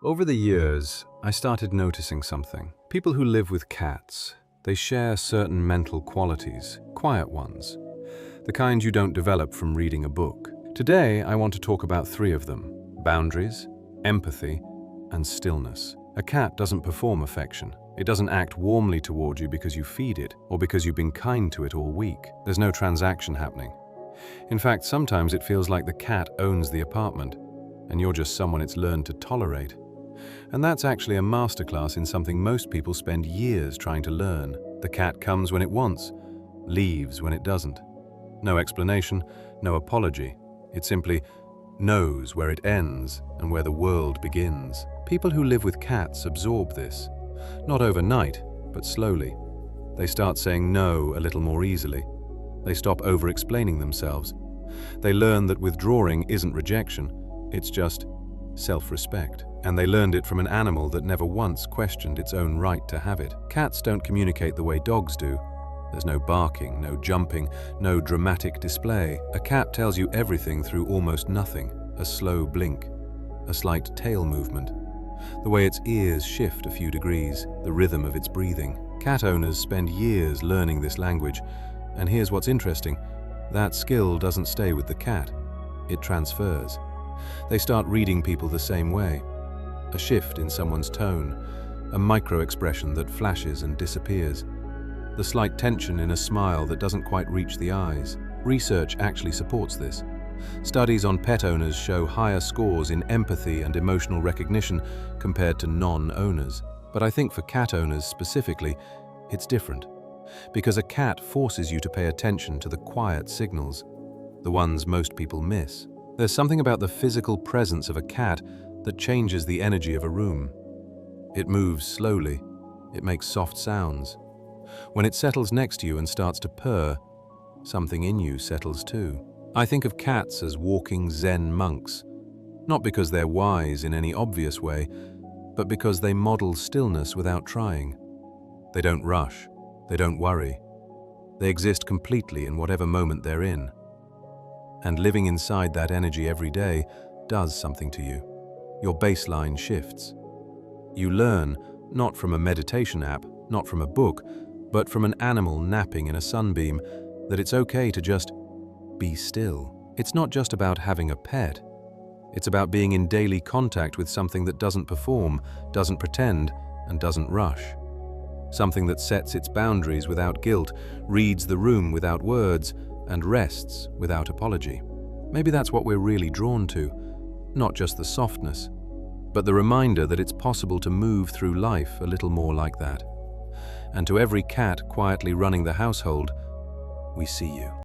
Over the years, I started noticing something. People who live with cats, they share certain mental qualities, quiet ones, the kind you don't develop from reading a book. Today, I want to talk about three of them: boundaries, empathy, and stillness. A cat doesn't perform affection. It doesn't act warmly toward you because you feed it or because you've been kind to it all week. There's no transaction happening. In fact, sometimes it feels like the cat owns the apartment and you're just someone it's learned to tolerate. And that's actually a masterclass in something most people spend years trying to learn. The cat comes when it wants, leaves when it doesn't. No explanation, no apology. It simply knows where it ends and where the world begins. People who live with cats absorb this. Not overnight, but slowly. They start saying no a little more easily. They stop over-explaining themselves. They learn that withdrawing isn't rejection, it's just self-respect. And they learned it from an animal that never once questioned its own right to have it. Cats don't communicate the way dogs do. There's no barking, no jumping, no dramatic display. A cat tells you everything through almost nothing. A slow blink, a slight tail movement, the way its ears shift a few degrees, the rhythm of its breathing. Cat owners spend years learning this language, and here's what's interesting: that skill doesn't stay with the cat. It transfers. They start reading people the same way. A shift in someone's tone, a micro-expression that flashes and disappears, the slight tension in a smile that doesn't quite reach the eyes. Research actually supports this. Studies on pet owners show higher scores in empathy and emotional recognition compared to non-owners. But I think for cat owners specifically, it's different. Because a cat forces you to pay attention to the quiet signals, the ones most people miss. There's something about the physical presence of a cat that changes the energy of a room. It moves slowly. It makes soft sounds. When it settles next to you and starts to purr, something in you settles too. I think of cats as walking Zen monks, not because they're wise in any obvious way, but because they model stillness without trying. They don't rush, they don't worry. They exist completely in whatever moment they're in. And living inside that energy every day does something to you. Your baseline shifts. You learn, not from a meditation app, not from a book, but from an animal napping in a sunbeam, that it's okay to just be still. It's not just about having a pet. It's about being in daily contact with something that doesn't perform, doesn't pretend, and doesn't rush. Something that sets its boundaries without guilt, reads the room without words, and rests without apology. Maybe that's what we're really drawn to, not just the softness, but the reminder that it's possible to move through life a little more like that. And to every cat quietly running the household, we see you.